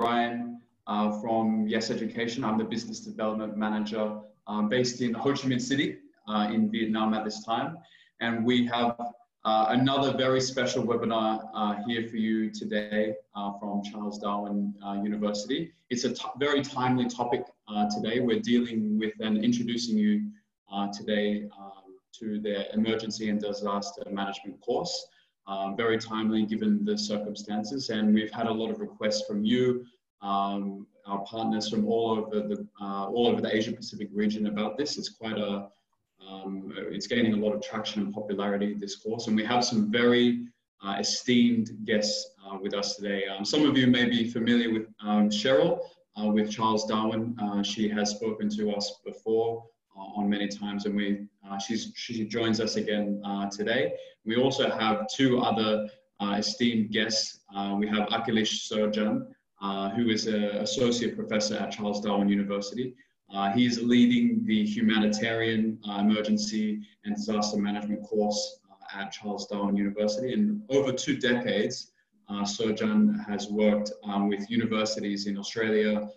Brian from Yes Education. I'm the Business Development Manager based in Ho Chi Minh City in Vietnam at this time. And we have another very special webinar here for you today from Charles Darwin University. It's a very timely topic today. We're dealing with and introducing you today to the Emergency and Disaster Management course. Very timely given the circumstances, and we've had a lot of requests from you, our partners from all over the Asia Pacific region about this. It's quite it's gaining a lot of traction and popularity, this course, and we have some very esteemed guests with us today. Some of you may be familiar with Cheryl with Charles Darwin. She has spoken to us before on many times, and she joins us again today. We also have two other esteemed guests. We have Akhilesh Surjan, who is an associate professor at Charles Darwin University. He is leading the humanitarian emergency and disaster management course at Charles Darwin University. And over 2 decades, Surjan has worked with universities in Australia,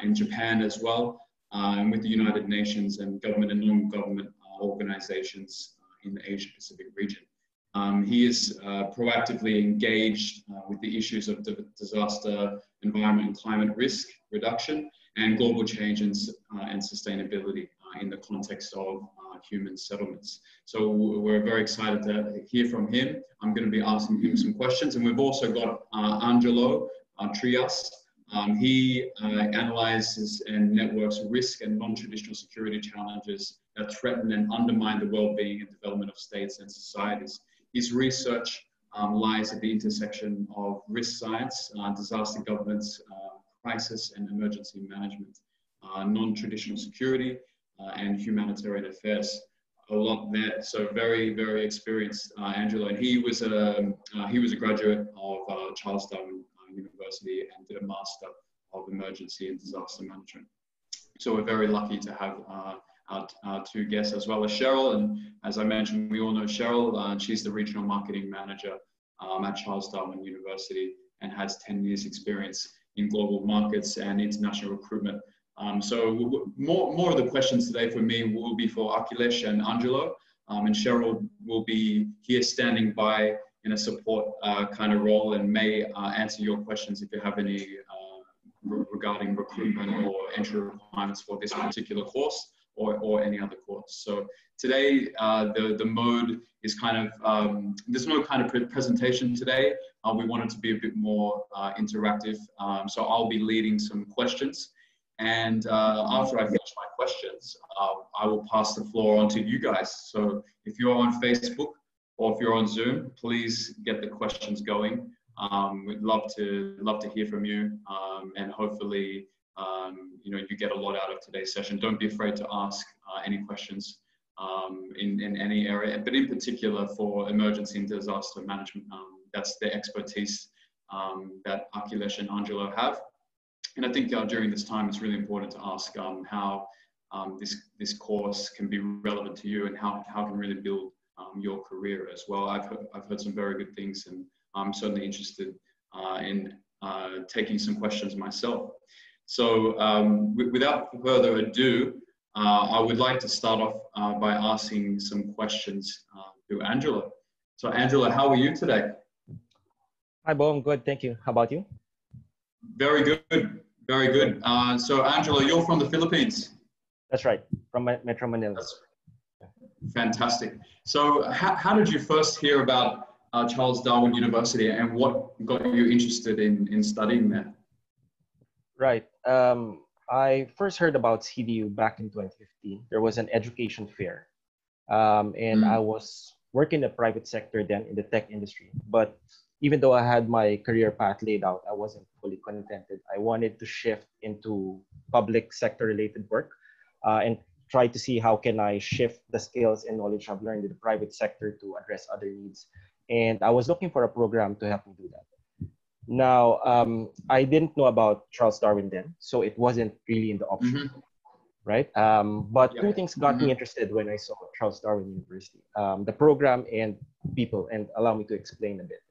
in Japan as well, and with the United Nations and government and non-government organizations in the Asia Pacific region. He is proactively engaged with the issues of disaster, environment and climate risk reduction, and global change and sustainability in the context of human settlements. So we're very excited to hear from him. I'm going to be asking him some questions, and we've also got Angelo Trias. He analyzes and networks risk and non-traditional security challenges that threaten and undermine the well-being and development of states and societies. His research lies at the intersection of risk science, disaster governance, crisis and emergency management, non-traditional security, and humanitarian affairs. A lot there. So very, very experienced, Angelo. And he was a graduate of Charles Darwin University and did a Master of Emergency and Disaster Management. So we're very lucky to have our two guests, as well as Cheryl. And as I mentioned, we all know Cheryl. She's the Regional Marketing Manager at Charles Darwin University and has 10 years experience in global markets and international recruitment. So more of the questions today for me will be for Akhilesh and Angelo, and Cheryl will be here standing by in a support kind of role and may answer your questions if you have any regarding recruitment or entry requirements for this particular course or any other course. So today, the mode is kind of, there's no kind of presentation today. We want it to be a bit more interactive. So I'll be leading some questions. And after I finish my questions, I will pass the floor on to you guys. So if you're on Facebook or if you're on Zoom, please get the questions going. We'd love to hear from you, and hopefully you get a lot out of today's session. Don't be afraid to ask any questions in any area, but in particular for emergency and disaster management. That's the expertise that Akhilesh and Angelo have. And I think during this time, it's really important to ask how this course can be relevant to you and how it can really build your career as well. I've heard some very good things, and I'm certainly interested in taking some questions myself. So without further ado, I would like to start off by asking some questions to Angelo. So Angelo, how are you today? Hi, Bo, I'm good, thank you. How about you? Very good, very good. So Angelo, you're from the Philippines? That's right, from Metro Manila. That's fantastic. So how did you first hear about Charles Darwin University, and what got you interested in studying there? Right. I first heard about CDU back in 2015. There was an education fair, and I was working in the private sector then in the tech industry. But even though I had my career path laid out, I wasn't fully contented. I wanted to shift into public sector related work and try to see how can I shift the skills and knowledge I've learned in the private sector to address other needs. And I was looking for a program to help me do that. Now, I didn't know about Charles Darwin then, so it wasn't really in the option, right? But two things got me interested when I saw Charles Darwin University, the program and people, and allow me to explain a bit.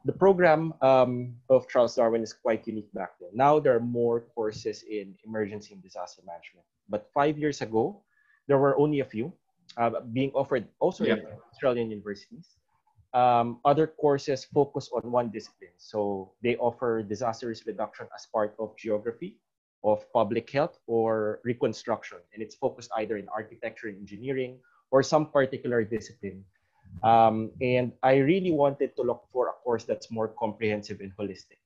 The program of Charles Darwin is quite unique back then. Now there are more courses in emergency and disaster management. But 5 years ago, there were only a few being offered also in Australian universities. Other courses focus on one discipline. So they offer disaster risk reduction as part of geography, of public health, or reconstruction. And it's focused either in architecture, engineering, or some particular discipline. And I really wanted to look for a course that's more comprehensive and holistic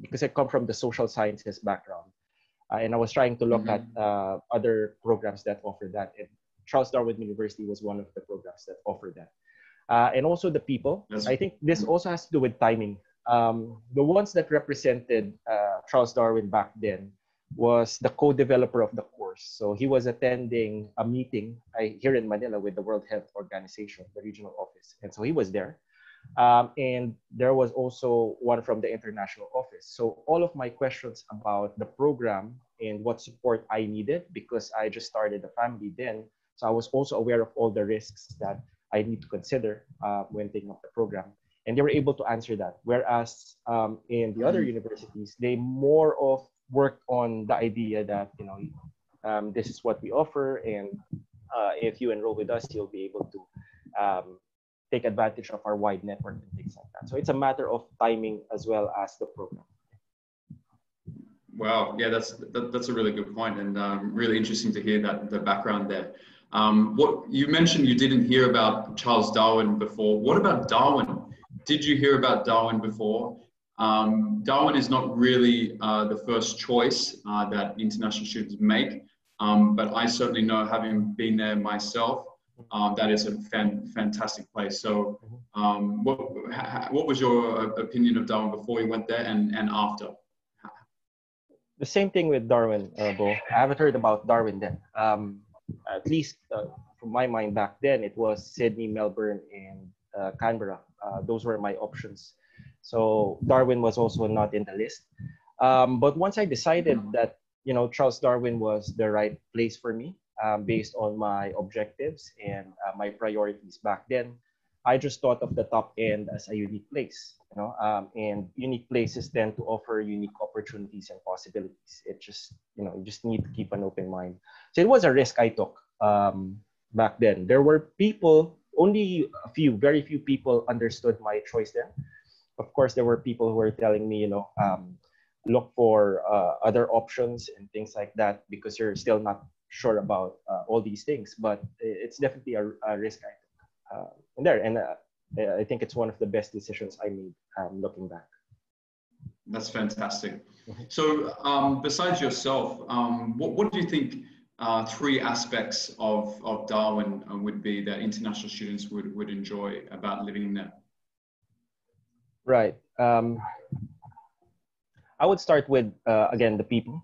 because I come from the social sciences background. And I was trying to look at other programs that offer that. And Charles Darwin University was one of the programs that offered that. And also the people. I think this also has to do with timing. The ones that represented Charles Darwin back then was the co-developer of the course. So he was attending a meeting here in Manila with the World Health Organization, the regional office. And so he was there. And there was also one from the international office. So all of my questions about the program and what support I needed, because I just started a family then. So I was also aware of all the risks that I need to consider when taking up the program. And they were able to answer that. Whereas in the other universities, they more of worked on the idea that, you know, this is what we offer. And if you enroll with us, you'll be able to take advantage of our wide network and things like that. So it's a matter of timing as well as the program. Wow, yeah, that's a really good point, and really interesting to hear that the background there. What you mentioned, you didn't hear about Charles Darwin before. What about Darwin? Did you hear about Darwin before? Darwin is not really the first choice that international students make, but I certainly know, having been there myself, that is a fantastic place. So what was your opinion of Darwin before you went there and after? The same thing with Darwin, Bo. I haven't heard about Darwin then. At least from my mind back then, it was Sydney, Melbourne, and Canberra. Those were my options. So Darwin was also not in the list. But once I decided that, you know, Charles Darwin was the right place for me, based on my objectives and my priorities back then, I just thought of the top end as a unique place, you know, and unique places tend to offer unique opportunities and possibilities. It just, you know, you just need to keep an open mind. So it was a risk I took back then. There were people, only a few, very few people understood my choice then. Of course, there were people who were telling me, you know, look for other options and things like that because you're still not sure about all these things. But it's definitely a risk I took. And I think it's one of the best decisions I made looking back. That's fantastic. So besides yourself, what do you think three aspects of Darwin would be that international students would enjoy about living there? Right. I would start with, again, the people.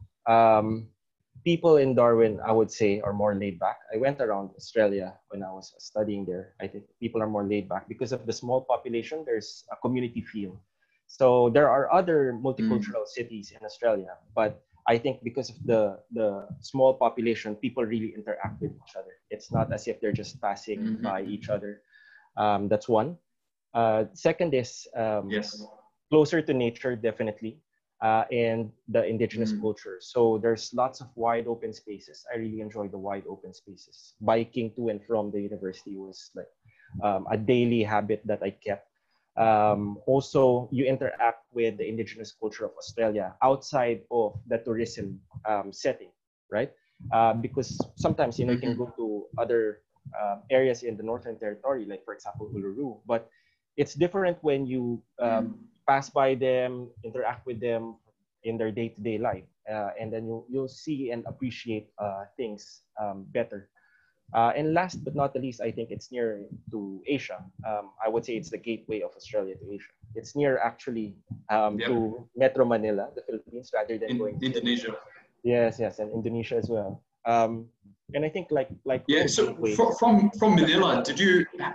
People in Darwin, I would say, are more laid back. I went around Australia when I was studying there. I think people are more laid back because of the small population. There's a community feel. So there are other multicultural cities in Australia, but I think because of the small population, people really interact with each other. It's not as if they're just passing by each other. That's one. Second is closer to nature, definitely. And the indigenous culture. So there's lots of wide open spaces. I really enjoy the wide open spaces. Biking to and from the university was like a daily habit that I kept. Also, you interact with the indigenous culture of Australia outside of the tourism setting, right? Because sometimes, you know, you can go to other areas in the Northern Territory, like for example, Uluru, but it's different when you pass by them, interact with them in their day-to-day life, and then you'll see and appreciate things better. And last but not the least, I think it's near to Asia. I would say it's the gateway of Australia to Asia. It's near actually to Metro Manila, the Philippines, rather than going to Indonesia. Yes, and Indonesia as well. And I think like yeah. So from Manila,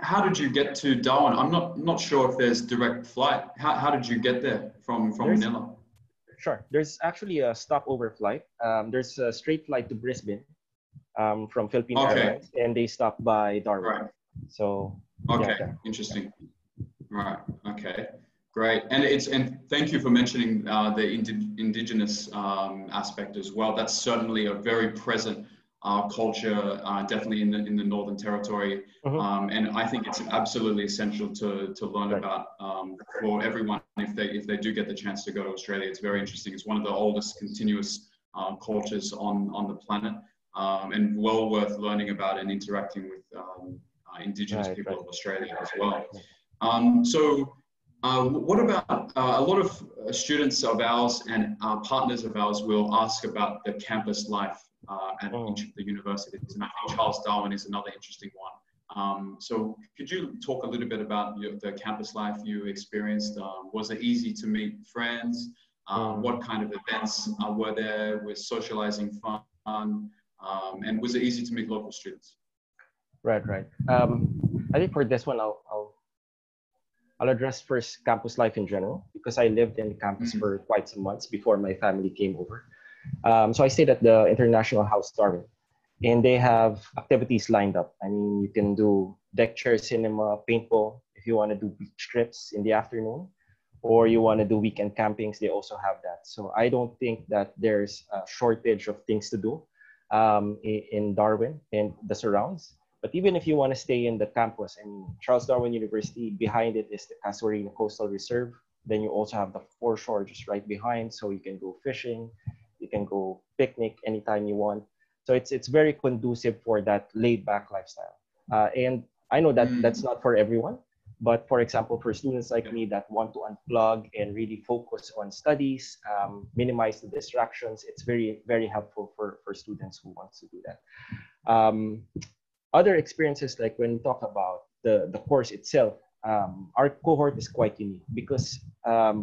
how did you get to Darwin? I'm not sure if there's direct flight. How did you get there from Manila? Sure. There's actually a stopover flight. There's a straight flight to Brisbane from Philippine Airlines, and they stop by Darwin. Right. So okay, interesting. Right. Okay. Great, and thank you for mentioning the indigenous aspect as well. That's certainly a very present culture, definitely in the Northern Territory, and I think it's absolutely essential to learn about for everyone if they do get the chance to go to Australia. It's very interesting. It's one of the oldest continuous cultures on the planet, and well worth learning about and interacting with indigenous people of Australia as well. What about a lot of students of ours and partners of ours will ask about the campus life at each of the universities, and I think Charles Darwin is another interesting one. So could you talk a little bit about the campus life you experienced? Was it easy to meet friends? What kind of events were there? Was socializing fun? And was it easy to meet local students? Right. I think for this one, I'll address first campus life in general, because I lived in campus for quite some months before my family came over. So I stayed at the International House Darwin, and they have activities lined up. I mean, you can do deck chair cinema, paintball, if you want to do beach trips in the afternoon, or you want to do weekend campings, they also have that. So I don't think that there's a shortage of things to do in Darwin and the surrounds. But even if you want to stay in the campus, I mean, Charles Darwin University, behind it is the Casuarina Coastal Reserve. Then you also have the foreshore just right behind, so you can go fishing, you can go picnic anytime you want. So it's very conducive for that laid-back lifestyle. And I know that that's not for everyone, but for example, for students like me that want to unplug and really focus on studies, minimize the distractions, it's very, very helpful for students who want to do that. Other experiences, like when we talk about the course itself, our cohort is quite unique because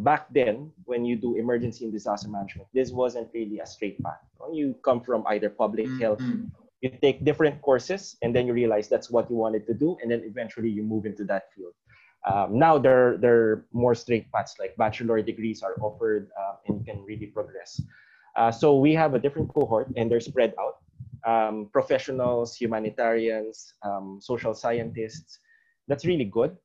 back then, when you do emergency and disaster management, this wasn't really a straight path. You come from either public health, you take different courses, and then you realize that's what you wanted to do, and then eventually you move into that field. Now there are more straight paths, like bachelor degrees are offered, and you can really progress. So we have a different cohort, and they're spread out. Professionals, humanitarians, social scientists. That's really good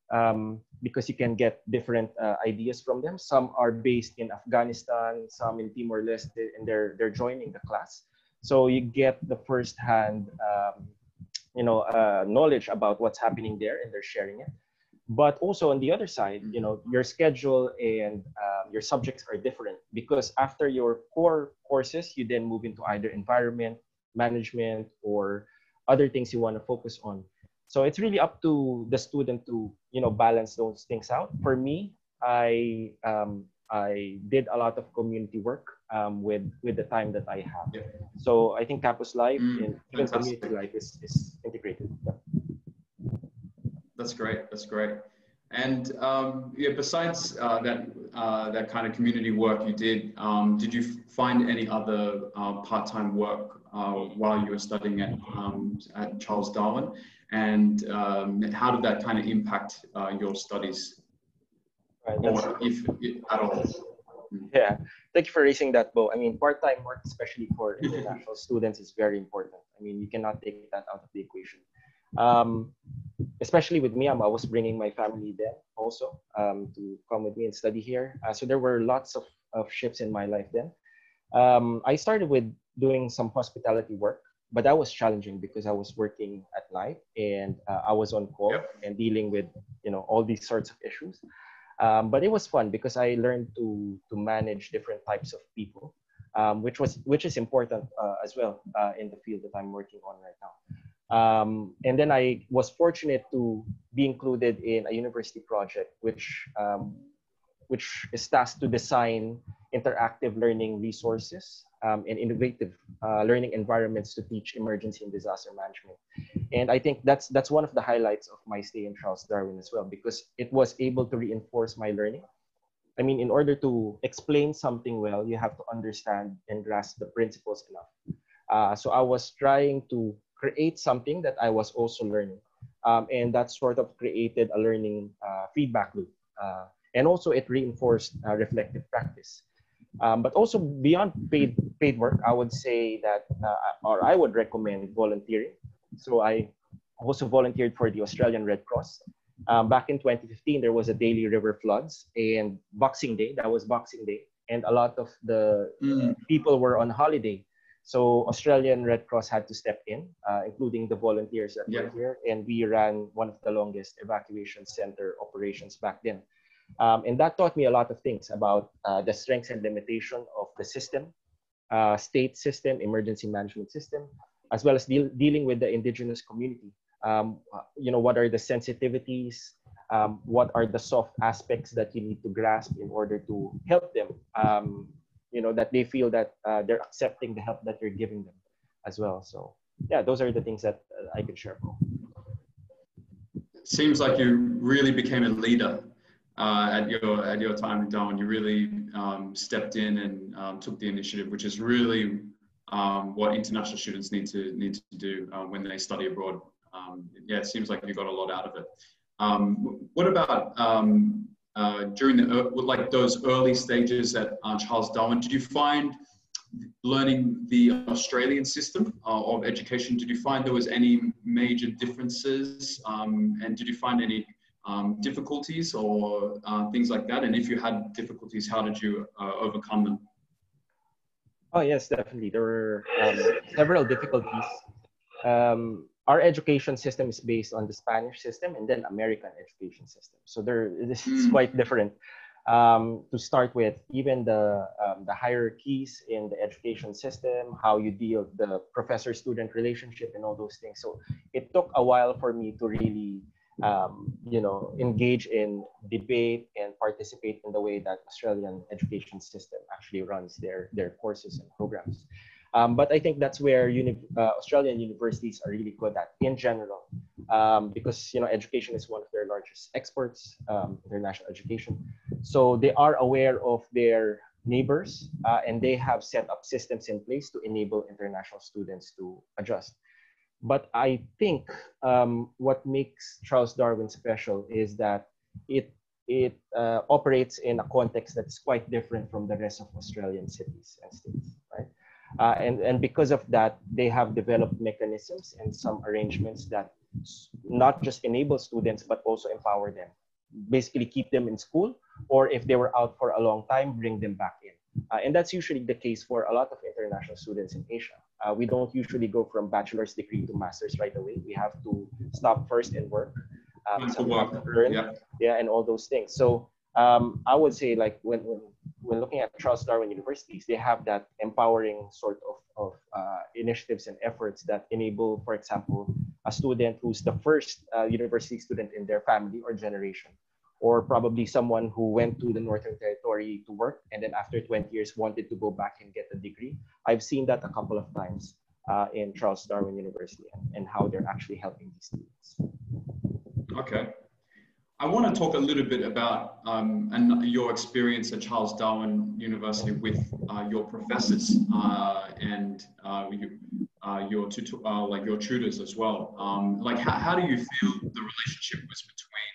because you can get different ideas from them. Some are based in Afghanistan, some in Timor-Leste, and they're joining the class. So you get the first-hand, knowledge about what's happening there, and they're sharing it. But also on the other side, your schedule and your subjects are different because after your core courses, you then move into either environment, management, or other things you want to focus on. So it's really up to the student to balance those things out. For me, I did a lot of community work with the time that I have. Yeah. So I think campus life and even community life is integrated. Yeah. That's great. That's great. And besides that kind of community work you did you find any other part-time work while you were studying at Charles Darwin? And how did that kind of impact your studies, or if at all? Yeah, thank you for raising that, Bo. I mean, part-time work, especially for international students, is very important. I mean, you cannot take that out of the equation. Especially with me, I was bringing my family then also to come with me and study here. So there were lots of shifts in my life then. I started with doing some hospitality work, but that was challenging because I was working at night and I was on call and dealing with all these sorts of issues. But it was fun because I learned to manage different types of people, which is important as well in the field that I'm working on right now. And then I was fortunate to be included in a university project, which is tasked to design interactive learning resources and innovative learning environments to teach emergency and disaster management. And I think that's one of the highlights of my stay in Charles Darwin as well, because it was able to reinforce my learning. I mean, in order to explain something well, you have to understand and grasp the principles enough. So I was trying to create something that I was also learning. And that sort of created a learning feedback loop. And also it reinforced reflective practice. But also beyond paid work, I would say that, or I would recommend volunteering. So I also volunteered for the Australian Red Cross. Back in 2015, there was a daily river floods and Boxing Day. That was Boxing Day, and a lot of the people were on holiday. So Australian Red Cross had to step in, including the volunteers that were here, and we ran one of the longest evacuation center operations back then. And that taught me a lot of things about the strengths and limitation of the system, state system, emergency management system, as well as dealing with the indigenous community. What are the sensitivities? What are the soft aspects that you need to grasp in order to help them? That they feel that they're accepting the help that you're giving them as well. So yeah, those are the things that I can share. Seems like you really became a leader at your time in Darwin. You really stepped in and took the initiative, which is really what international students need to do when they study abroad. It seems like you got a lot out of it. What about during those early stages at Charles Darwin? Did you find learning the Australian system of education, did you find there was any major differences, and did you find any difficulties or things like that? And if you had difficulties, how did you overcome them? Oh yes, definitely. There were several difficulties. Our education system is based on the Spanish system and then American education system. So this is quite different. To start with, even the hierarchies in the education system, how you deal with the professor-student relationship and all those things. So it took a while for me to really, engage in debate and participate in the way that Australian education system actually runs their courses and programs. But I think that's where Australian universities are really good at in general, because education is one of their largest exports, international education. So they are aware of their neighbors, and they have set up systems in place to enable international students to adjust. But I think what makes Charles Darwin special is that it operates in a context that's quite different from the rest of Australian cities and states, right? And because of that, they have developed mechanisms and some arrangements that not just enable students, but also empower them. Basically keep them in school, or if they were out for a long time, bring them back in. And that's usually the case for a lot of international students in Asia. We don't usually go from bachelor's degree to master's right away. We have to stop first and work. Learn, and all those things. So I would say, like, when looking at Charles Darwin universities, they have that empowering sort of initiatives and efforts that enable, for example, a student who's the first university student in their family or generation, or probably someone who went to the Northern Territory to work and then after 20 years wanted to go back and get a degree. I've seen that a couple of times in Charles Darwin University and how they're actually helping these students. Okay. I want to talk a little bit about your experience at Charles Darwin University with your professors and your tutors as well. How do you feel the relationship was between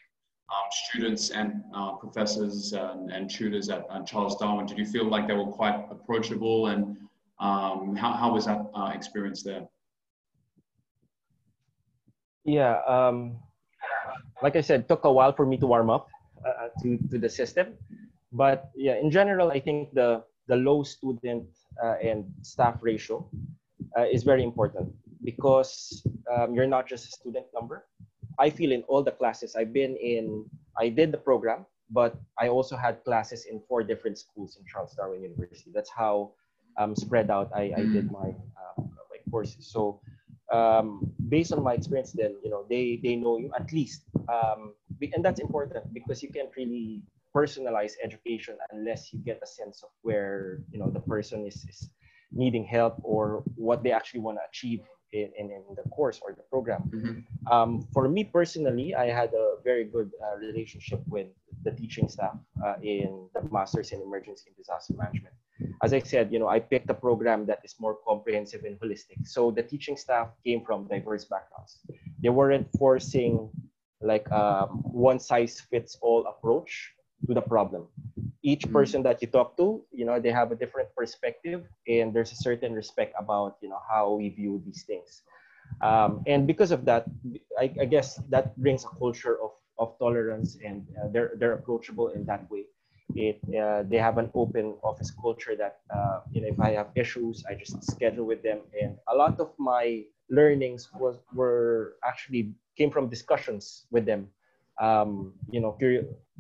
students and professors and tutors at Charles Darwin? Did you feel like they were quite approachable, and how was that experience there? Yeah. Like I said, it took a while for me to warm up to the system. But yeah, in general, I think the low student and staff ratio is very important, because you're not just a student number. I feel in all the classes I've been in, I did the program, but I also had classes in 4 different schools in Charles Darwin University. That's how spread out I did my courses. So based on my experience, then they know you at least, and that's important, because you can't really personalize education unless you get a sense of where the person is needing help or what they actually want to achieve in the course or the program. Mm-hmm. For me personally, I had a very good relationship with the teaching staff in the Masters in Emergency and Disaster Management. As I said, I picked a program that is more comprehensive and holistic. So the teaching staff came from diverse backgrounds. They weren't forcing like one size fits all approach to the problem. Each person that you talk to, they have a different perspective, and there's a certain respect about, how we view these things. And because of that, I guess that brings a culture of tolerance, and they're approachable in that way. They have an open office culture that if I have issues, I just schedule with them. And a lot of my learnings were actually came from discussions with them.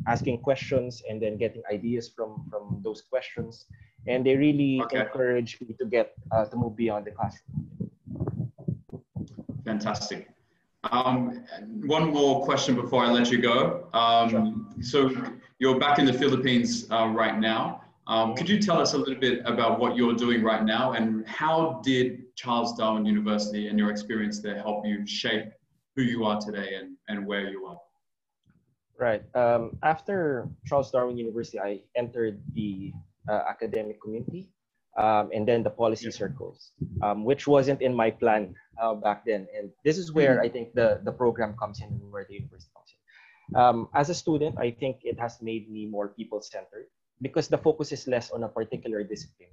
Asking questions and then getting ideas from those questions, and they really encourage me to get to move beyond the classroom. Fantastic. One more question before I let you go. Sure. So you're back in the Philippines right now. Could you tell us a little bit about what you're doing right now, and how did Charles Darwin University and your experience there help you shape who you are today and where you are? Right. After Charles Darwin University, I entered the academic community, and then the policy circles, which wasn't in my plan back then. And this is where I think the program comes in, and where the university comes in. As a student, I think it has made me more people-centered, because the focus is less on a particular discipline.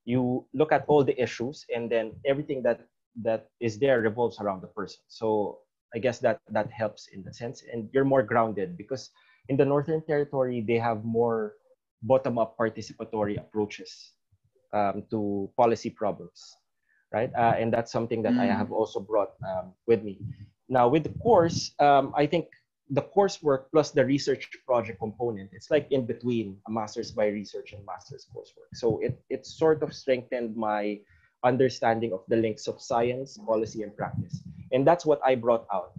You look at all the issues, and then everything that is there revolves around the person. So I guess that helps in the sense, and you're more grounded, because in the Northern Territory, they have more bottom-up participatory approaches to policy problems, right? And that's something that I have also brought with me. Now, with the course, I think the coursework plus the research project component, it's like in between a master's by research and master's coursework. So it sort of strengthened my understanding of the links of science, policy, and practice. And that's what I brought out.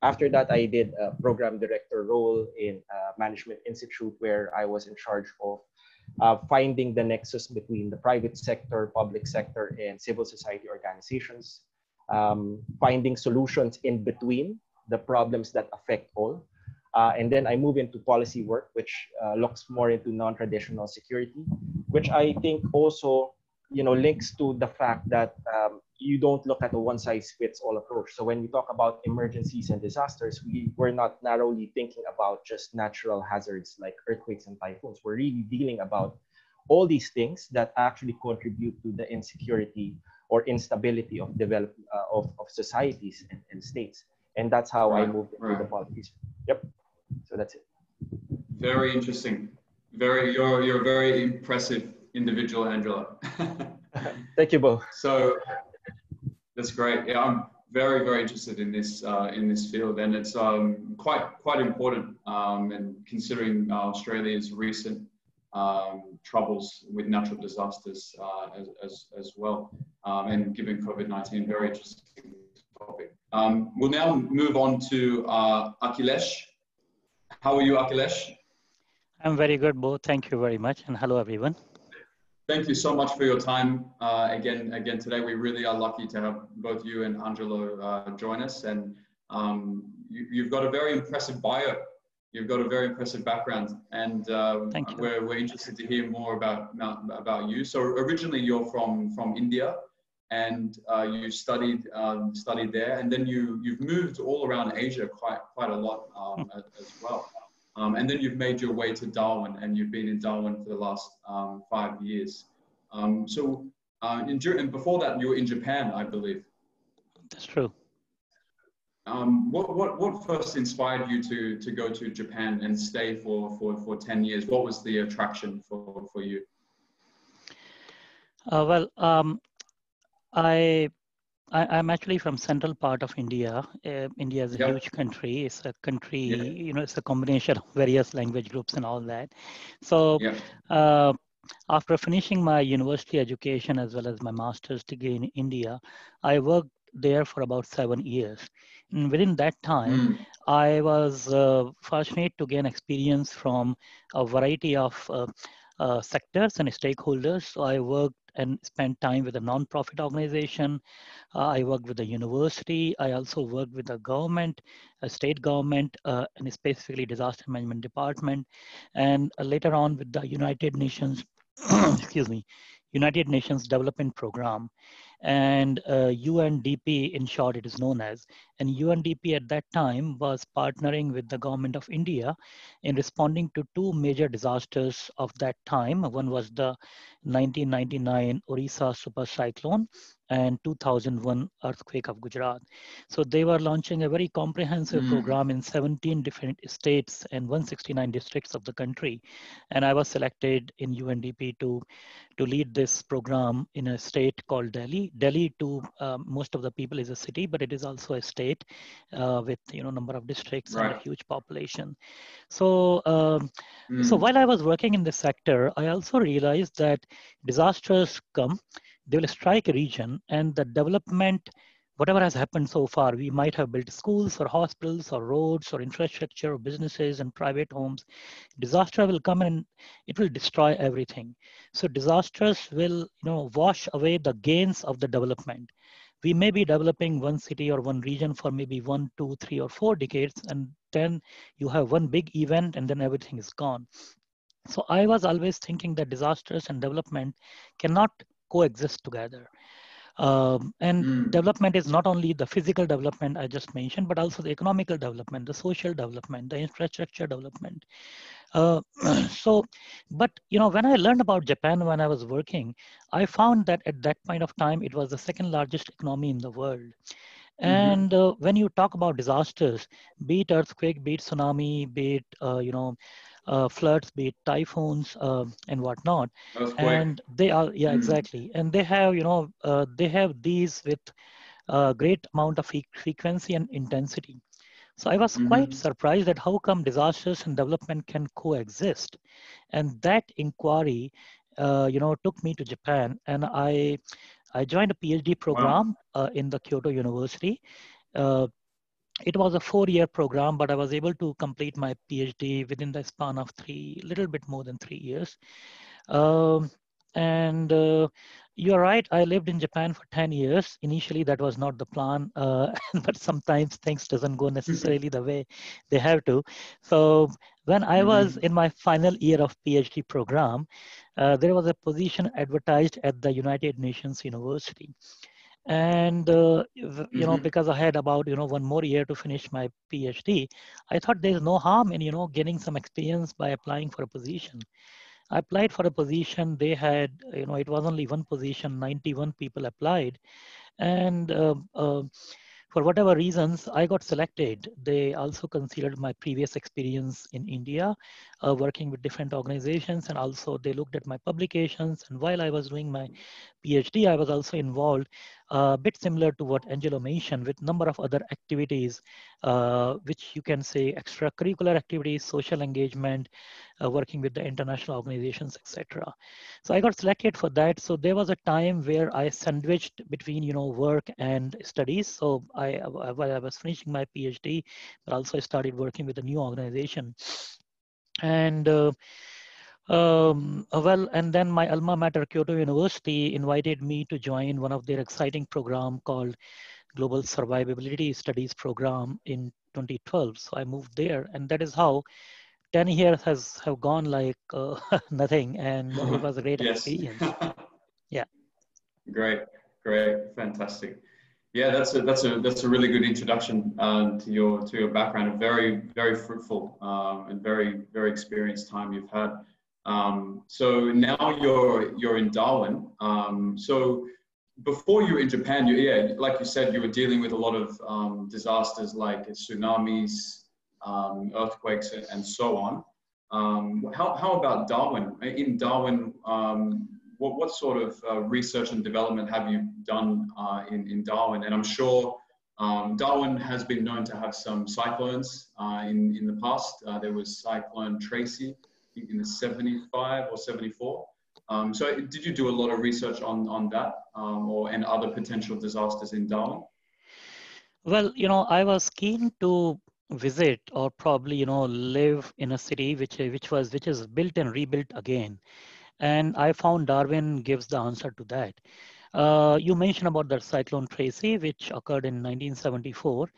After that, I did a program director role in a management institute, where I was in charge of finding the nexus between the private sector, public sector, and civil society organizations, finding solutions in between the problems that affect all. And then I move into policy work, which looks more into non-traditional security, which I think also links to the fact that you don't look at a one-size-fits-all approach. So when we talk about emergencies and disasters, we're not narrowly thinking about just natural hazards like earthquakes and typhoons. We're really dealing about all these things that actually contribute to the insecurity or instability of of societies and states. And that's how I moved into the politics. Yep. So that's it. Very interesting. You're a very impressive individual, Angela. Thank you, Bo. So that's great. Yeah, I'm very, very interested in this field, and it's quite important. And considering Australia's recent troubles with natural disasters as well, and given COVID-19, very interesting topic. We'll now move on to Akhilesh. How are you, Akhilesh? I'm very good, Bo. Thank you very much, and hello, everyone. Thank you so much for your time again today. We really are lucky to have both you and Angelo join us, and you've got a very impressive bio. You've got a very impressive background, and Thank you. We're interested to hear more about you. So originally you're from India, and you studied there, and then you've moved all around Asia quite a lot as well. And then you've made your way to Darwin, and you've been in Darwin for the last 5 years. And before that, you were in Japan, I believe. That's true. What first inspired you to go to Japan and stay for 10 years? What was the attraction for you? I'm actually from central part of India. India is a huge country. It's a country, it's a combination of various language groups and all that. So after finishing my university education as well as my master's degree in India, I worked there for about 7 years. And within that time, I was fortunate to gain experience from a variety of sectors and stakeholders. So I worked and spent time with a non-profit organization. I worked with the university. I also worked with the government, a state government, and specifically disaster management department. And later on with the United Nations, excuse me, United Nations Development Program. and UNDP, in short, it is known as. And UNDP at that time was partnering with the government of India in responding to two major disasters of that time. One was the 1999 Orissa super cyclone and 2001 earthquake of Gujarat. So they were launching a very comprehensive program in 17 different states and 169 districts of the country. And I was selected in UNDP to lead this program in a state called Delhi. Delhi, to most of the people, is a city, but it is also a state with number of districts and a huge population. So, so while I was working in this sector, I also realized that disasters come, they will strike a region, and the development, whatever has happened so far, we might have built schools or hospitals or roads or infrastructure or businesses and private homes. Disaster will come and it will destroy everything. So disasters will wash away the gains of the development. We may be developing one city or one region for maybe 1, 2, 3, or 4 decades, and then you have one big event and then everything is gone. So I was always thinking that disasters and development cannot coexist together. And development is not only the physical development I just mentioned, but also the economical development, the social development, the infrastructure development. So, but when I learned about Japan when I was working, I found that at that point of time, it was the second largest economy in the world. And when you talk about disasters, be it earthquake, be it tsunami, be it floods, be it typhoons, and whatnot, and they are exactly, and they have they have these with a great amount of frequency and intensity. So I was quite surprised at how come disasters and development can coexist, and that inquiry, took me to Japan, and I joined a PhD program in the Kyoto University. It was a 4-year program, but I was able to complete my PhD within the span of little bit more than 3 years. And you're right, I lived in Japan for 10 years. Initially, that was not the plan, but sometimes things doesn't go necessarily the way they have to. So when I was in my final year of PhD program, there was a position advertised at the United Nations University. And because I had about 1 more year to finish my PhD, I thought there's no harm in getting some experience by applying for a position. I applied for a position. They had it was only one position. 91 people applied, and for whatever reasons, I got selected. They also considered my previous experience in India, working with different organizations, and also they looked at my publications. And while I was doing my PhD, I was also involved, a bit similar to what Angelo mentioned, with number of other activities, which you can say extracurricular activities, social engagement, working with the international organizations, etc. So I got selected for that. So there was a time where I sandwiched between work and studies. So while I was finishing my PhD, but also I started working with a new organization. And and then my alma mater, Kyoto University, invited me to join one of their exciting program called Global Survivability Studies Program in 2012. So I moved there, and that is how 10 years have gone like nothing, and it was a great experience. Yeah. Great, fantastic. Yeah, that's a really good introduction to your background. A very fruitful and very experienced time you've had. So now you're in Darwin. So before you were in Japan, like you said, you were dealing with a lot of disasters like tsunamis, earthquakes, and so on. How about Darwin? In Darwin, what sort of research and development have you done in Darwin? And I'm sure Darwin has been known to have some cyclones in the past. There was Cyclone Tracy in the 75 or 74. So did you do a lot of research on that and other potential disasters in Darwin? Well, I was keen to visit or probably live in a city which is built and rebuilt again. And I found Darwin gives the answer to that. You mentioned about the Cyclone Tracy, which occurred in 1974,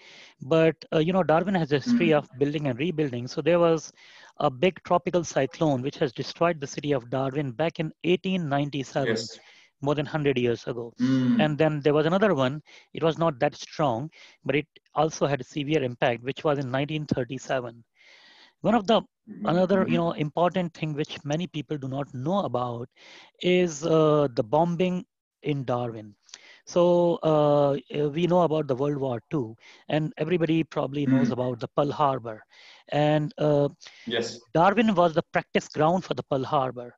but Darwin has a history of building and rebuilding. So there was a big tropical cyclone which has destroyed the city of Darwin back in 1897. Yes. more than 100 years ago. Mm. And then there was another one, it was not that strong, but it also had a severe impact, which was in 1937. One of the another Mm-hmm. important thing which many people do not know about is the bombing in Darwin. So we know about the World War II, and everybody probably knows Mm. about the Pearl Harbor. And Yes. Darwin was the practice ground for the Pearl Harbor.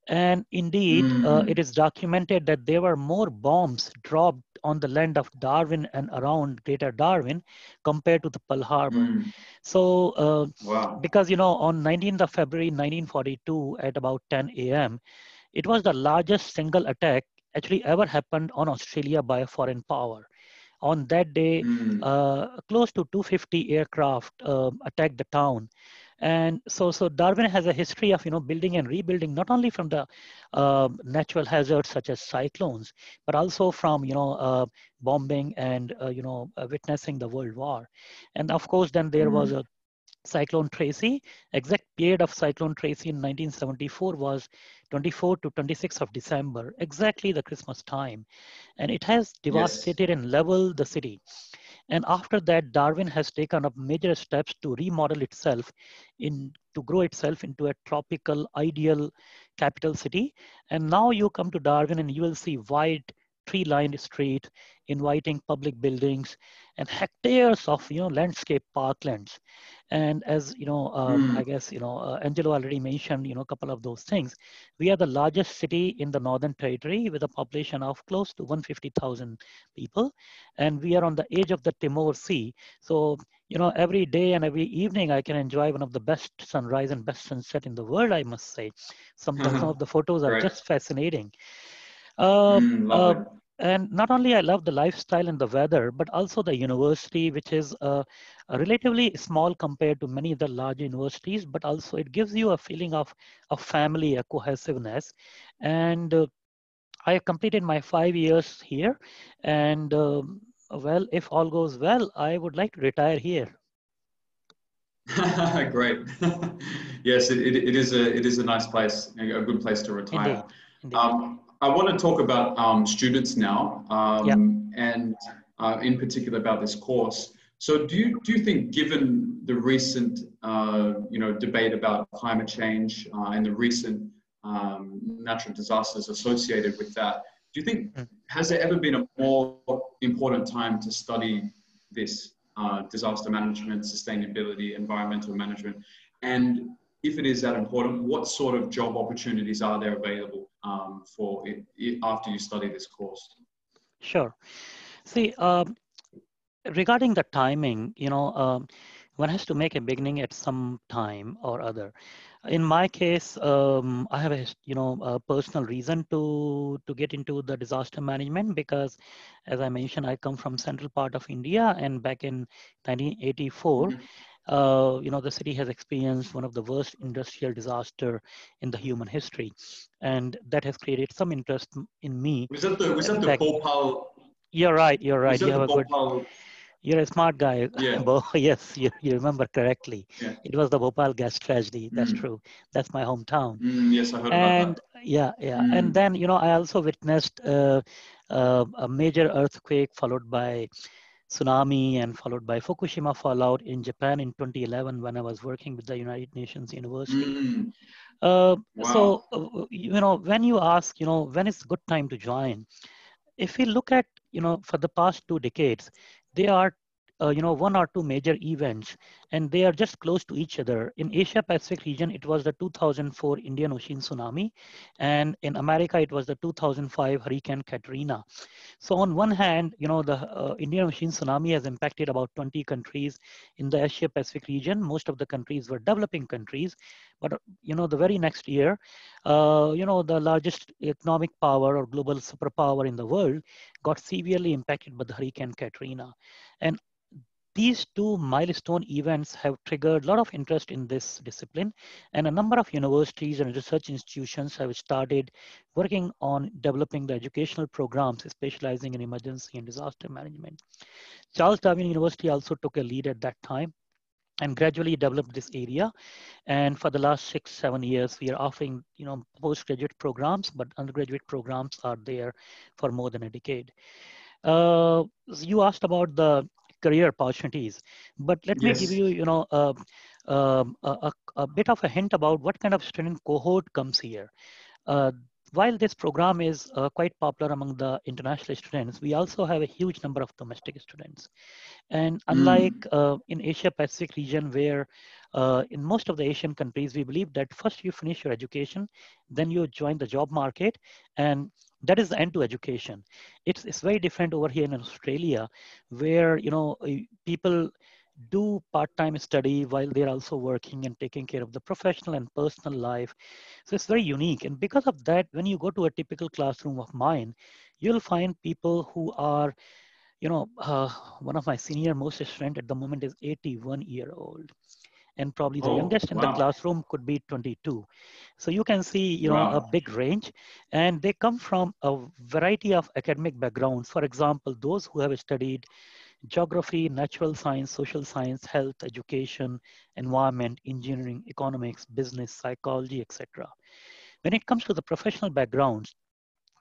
And indeed, it Mm. is documented that there were more bombs dropped on the land of Darwin and around Greater Darwin compared to the Pearl Harbor. Mm. So, Wow. because, on 19th of February 1942 at about 10 a.m., it was the largest single attack actually ever happened on Australia by a foreign power. On that day, Mm. close to 250 aircraft attacked the town. And so Darwin has a history of building and rebuilding, not only from the natural hazards such as cyclones, but also from bombing and witnessing the World War. And of course, then there was Mm. a Cyclone Tracy. Exact period of Cyclone Tracy in 1974 was 24 to 26th of December, exactly the Christmas time. And it has Yes. devastated and leveled the city. And after that, Darwin has taken up major steps to remodel itself to grow itself into a tropical, ideal capital city. And now you come to Darwin and you will see wide tree-lined street, inviting public buildings and hectares of landscape parklands. And as Mm. I guess Angelo already mentioned a couple of those things. We are the largest city in the Northern Territory with a population of close to 150,000 people, and we are on the edge of the Timor Sea. So every day and every evening I can enjoy one of the best sunrise and best sunset in the world, I must say. Some of the photos are Great. just fascinating. Uh, Mm. uh, Lovely. and not only I love the lifestyle and the weather, but also the university, which is a relatively small compared to many of the large universities, but also it gives you a feeling of family, a cohesiveness. And I completed my 5 years here, and well, if all goes well, I would like to retire here. Great. Yes, it is a nice place, a good place to retire. Indeed, indeed. I want to talk about students now, Yeah. and in particular about this course. So, do you think, given the recent debate about climate change and the recent natural disasters associated with that, do you think Mm. has there ever been a more important time to study this? Disaster management, sustainability, environmental management. And if it is that important, what sort of job opportunities are there available for it after you study this course? Sure. See, regarding the timing, one has to make a beginning at some time or other. In my case, I have a personal reason to get into the disaster management because, as I mentioned, I come from central part of India, and back in 1984, Mm-hmm. the city has experienced one of the worst industrial disaster in the human history, and that has created some interest in me. Was that the Back, Bhopal? you're right. You're Was right. You that the have a good. Bhopal? You're a smart guy, Yeah, Bo. Yes, you remember correctly. yeah. It was the Bhopal gas tragedy. That's Mm. true. That's my hometown. Yes, I heard about that. And yeah. And Mm. then, I also witnessed a major earthquake followed by tsunami and followed by Fukushima fallout in Japan in 2011 when I was working with the United Nations University. Mm. So, Wow. when you ask, when is a good time to join? If we look at, for the past 2 decades, they are, one or two major events, and they are just close to each other. In Asia Pacific region, it was the 2004 Indian Ocean tsunami, and in America, it was the 2005 Hurricane Katrina. So on one hand, the Indian Ocean tsunami has impacted about 20 countries in the Asia Pacific region. Most of the countries were developing countries, but the very next year, the largest economic power or global superpower in the world got severely impacted by the Hurricane Katrina. And these two milestone events have triggered a lot of interest in this discipline, and a number of universities and research institutions have started working on developing the educational programs specializing in emergency and disaster management. Charles Darwin University also took a lead at that time. and gradually developed this area. And for the last 6-7 years, we are offering, postgraduate programs, but undergraduate programs are there for more than a decade. You asked about the career opportunities, but let me give Yes. you, a bit of a hint about what kind of student cohort comes here. Uh, while this program is quite popular among the international students, we also have a huge number of domestic students. And unlike in Asia Pacific region, where in most of the Asian countries, we believe that first you finish your education, then you join the job market, and that is the end to education. It's very different over here in Australia, where people do part-time study while they're also working and taking care of the professional and personal life. So it's very unique. And because of that, when you go to a typical classroom of mine, you'll find people who are, one of my senior most student at the moment is 81-year-old. And probably the Oh, youngest in the wow. classroom could be 22. So you can see, a Wow. big range, and they come from a variety of academic backgrounds. For example, those who have studied geography, natural science, social science, health, education, environment, engineering, economics, business, psychology, etc. When it comes to the professional backgrounds,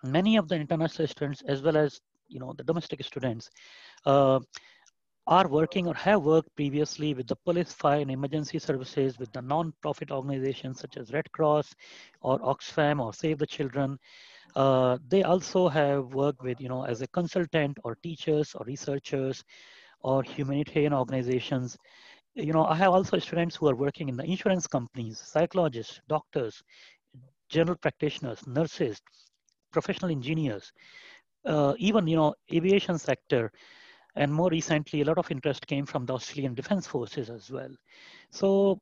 many of the international students, as well as the domestic students, uh, are working or have worked previously with the police, fire, and emergency services, with the non-profit organizations such as Red Cross or Oxfam or Save the Children. They also have worked with, as a consultant or teachers or researchers or humanitarian organizations. I have also students who are working in the insurance companies, psychologists, doctors, general practitioners, nurses, professional engineers, even, aviation sector. And more recently, a lot of interest came from the Australian Defence Forces as well. So,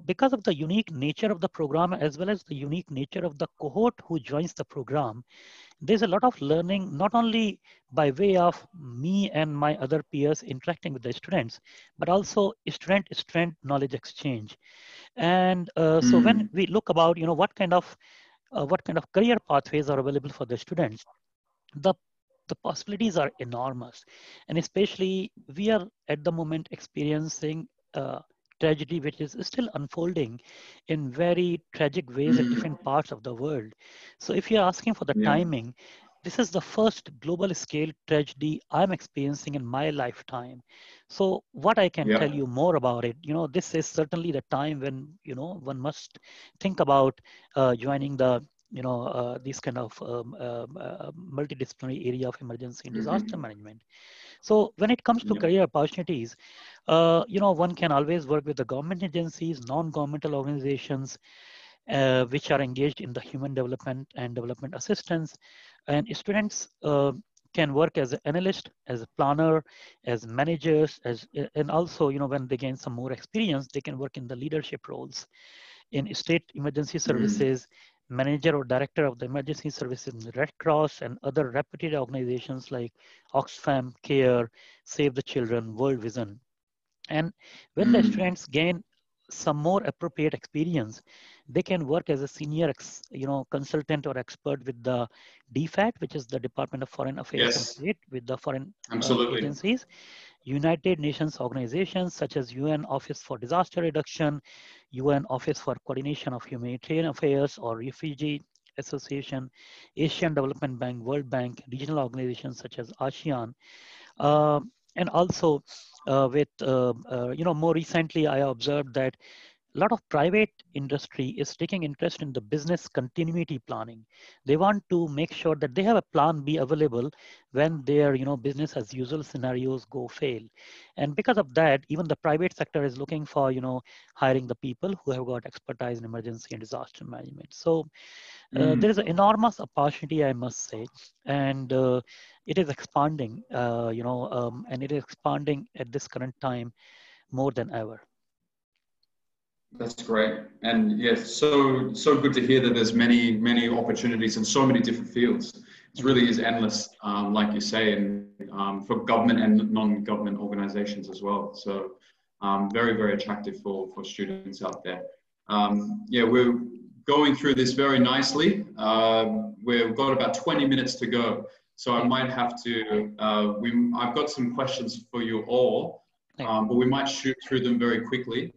because of the unique nature of the program, as well as the unique nature of the cohort who joins the program, there's a lot of learning, not only by way of me and my other peers interacting with the students, but also student knowledge exchange. And so when Mm. we look about, what kind of career pathways are available for the students, the the possibilities are enormous. And especially we are at the moment experiencing tragedy which is still unfolding in very tragic ways at different Mm. parts of the world. So if you're asking for the Yeah. timing, this is the first global scale tragedy I'm experiencing in my lifetime. So what I can tell Yeah. you more about it, this is certainly the time when, one must think about joining the these kind of multidisciplinary area of emergency and disaster Mm-hmm. management. So when it comes to Yeah. career opportunities, one can always work with the government agencies, non-governmental organizations, which are engaged in the human development and development assistance. And students can work as an analyst, as a planner, as managers, and also, when they gain some more experience, they can work in the leadership roles in state emergency Mm. services, manager or director of the emergency services in the Red Cross and other reputed organizations like Oxfam, CARE, Save the Children, World Vision. And when the Mm. students gain some more appropriate experience, they can work as a senior, consultant or expert with the DFAT, which is the Department of Foreign Affairs and Yes, Trade, with the foreign absolutely. agencies, United Nations organizations such as UN Office for Disaster Reduction, UN Office for Coordination of Humanitarian Affairs or Refugee Association, Asian Development Bank, World Bank, regional organizations such as ASEAN, uh, and also more recently, I observed that a lot of private industry is taking interest in the business continuity planning. They want to make sure that they have a plan B available when their business as usual scenarios go fail. And because of that, even the private sector is looking for hiring the people who have got expertise in emergency and disaster management. So there is Mm. an enormous opportunity, I must say, and it is expanding, and it is expanding at this current time more than ever. That's great. And yes, so good to hear that there's many opportunities in so many different fields. It really Indeed. is endless, like you say, and for government and non-government organizations as well. So very attractive for students out there. Yeah, we're going through this very nicely. We've got about 20 minutes to go. So I Okay. might have to, I've got some questions for you all. but we might shoot through them very quickly.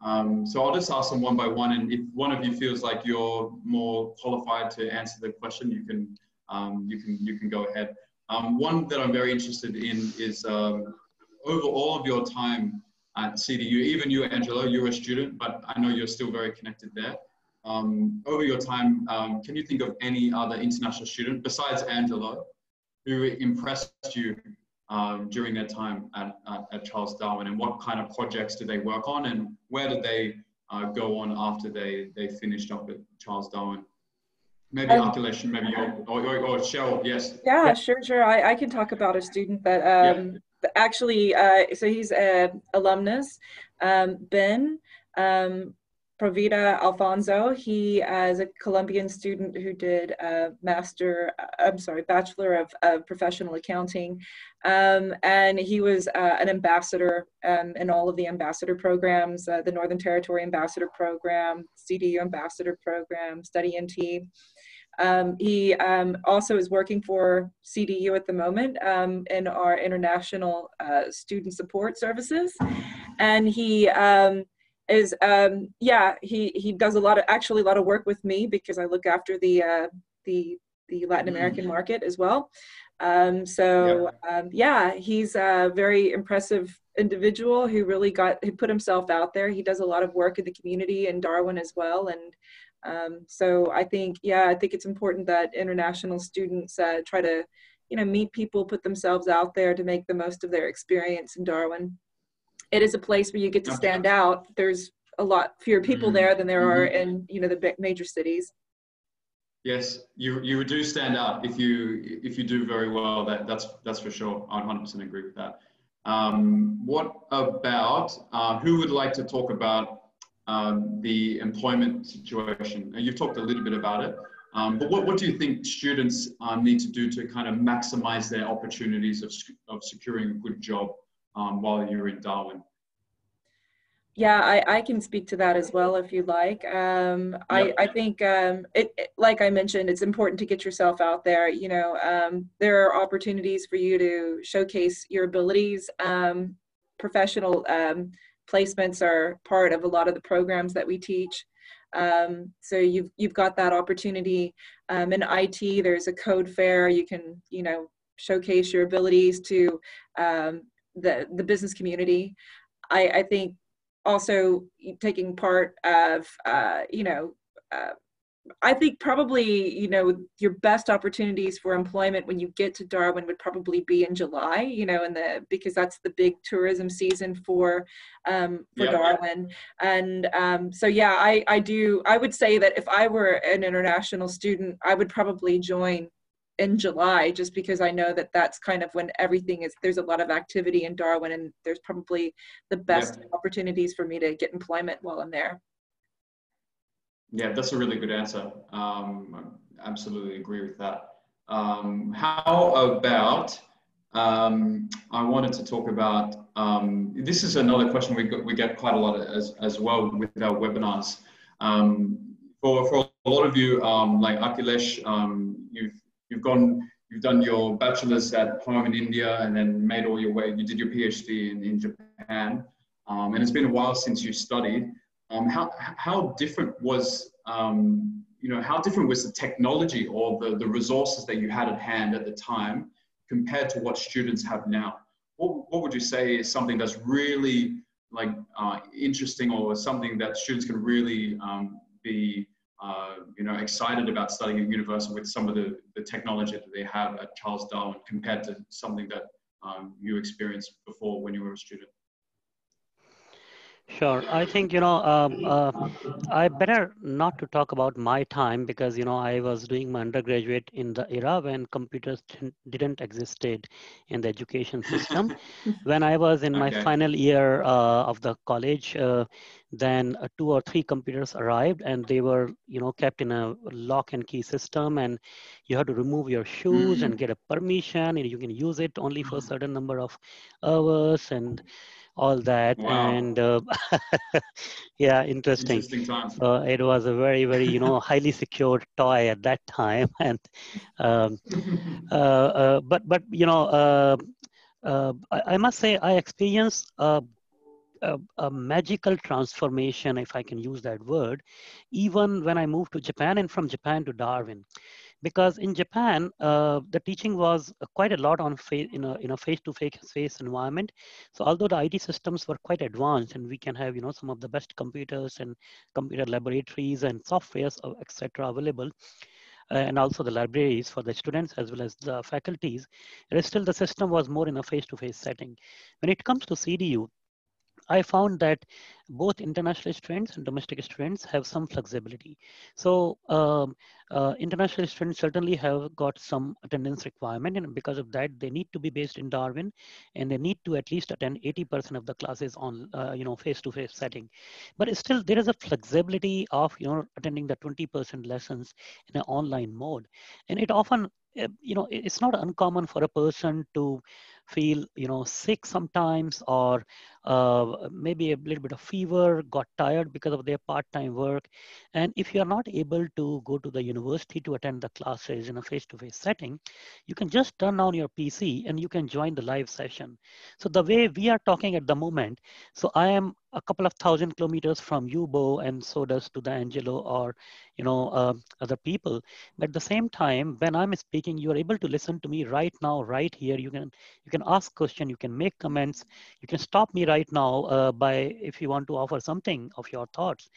So I'll just ask them one by one, and if one of you feels like you're more qualified to answer the question, you can go ahead. One that I'm very interested in is over all of your time at CDU, even you, Angelo, you're a student, but I know you're still very connected there. Over your time, can you think of any other international student besides Angelo who impressed you during their time at Charles Darwin, and what kind of projects did they work on, and where did they go on after they finished up at Charles Darwin? Maybe Akhilesh, maybe or Cheryl, yes. Yeah, sure. I can talk about a student that actually, so he's an alumnus, Ben Provida Alfonso. He is a Colombian student who did a Bachelor of Professional Accounting. And he was an ambassador in all of the ambassador programs, the Northern Territory Ambassador Program, CDU Ambassador Program, Study NT. He also is working for CDU at the moment in our international student support services. And he is he does a lot of work with me because I look after the Latin American market as well. He's a very impressive individual who really put himself out there. He does a lot of work in the community in Darwin as well. And so I think it's important that international students try to, meet people, put themselves out there to make the most of their experience in Darwin. It is a place where you get to stand out. There's a lot fewer people there than there are in, the major cities. Yes, you do stand out if you do very well. That's for sure. I 100% agree with that. What about who would like to talk about the employment situation? You've talked a little bit about it, but what do you think students need to do to kind of maximize their opportunities of securing a good job while you're in Darwin? Yeah, I can speak to that as well if you'd like. I think like I mentioned, it's important to get yourself out there. There are opportunities for you to showcase your abilities. Professional placements are part of a lot of the programs that we teach. So you've got that opportunity. In IT, there's a code fair. You can, showcase your abilities to the business community. I think also taking part of, I think probably, your best opportunities for employment when you get to Darwin would probably be in July, because that's the big tourism season for Darwin. And I would say that if I were an international student, I would probably join in July, just because I know that that's kind of when there's a lot of activity in Darwin, and there's probably the best opportunities for me to get employment while I'm there. Yeah, that's a really good answer. I absolutely agree with that. How about, I wanted to talk about, this is another question we get quite a lot as well with our webinars. For a lot of you, like Akhilesh, you've done your bachelor's at home in India and then made all your way, you did your PhD in Japan. And it's been a while since you studied. How different was, how different was the technology or the resources that you had at hand at the time compared to what students have now? What would you say is something that's really interesting, or something that students can really be excited about studying at university with some of the technology that they have at Charles Darwin compared to something that you experienced before when you were a student? Sure. I think, I better not to talk about my time because, I was doing my undergraduate in the era when computers didn't existed in the education system. When I was in my final year of the college, then 2 or 3 computers arrived, and they were, kept in a lock and key system, and you had to remove your shoes and get a permission, and you can use it only for a certain number of hours and all that. Wow. And yeah, interesting. Times. So it was a very, very, highly secured toy at that time. And but I must say I experienced a magical transformation, if I can use that word, even when I moved to Japan and from Japan to Darwin. Because in Japan, the teaching was quite a lot on in a face-to-face environment. So although the IT systems were quite advanced, and we can have some of the best computers and computer laboratories and softwares, etc., available, and also the libraries for the students as well as the faculties, still the system was more in a face-to-face setting. When it comes to CDU, I found that both international students and domestic students have some flexibility. So international students certainly have got some attendance requirement, and because of that, they need to be based in Darwin, and they need to at least attend 80% of the classes on face-to-face setting. But still, there is a flexibility of attending the 20% lessons in an online mode, and it often it's not uncommon for a person to feel sick sometimes, or maybe a little bit of fever, got tired because of their part-time work. And if you're not able to go to the university to attend the classes in a face-to-face setting, you can just turn on your PC and you can join the live session. So the way we are talking at the moment, so I am a couple of 1,000 kilometers from you, Bo, and so does to the Angelo or other people. But at the same time, when I'm speaking, you are able to listen to me right now, right here. You can ask question, you can make comments, you can stop me right now by if you want to offer something of your thoughts.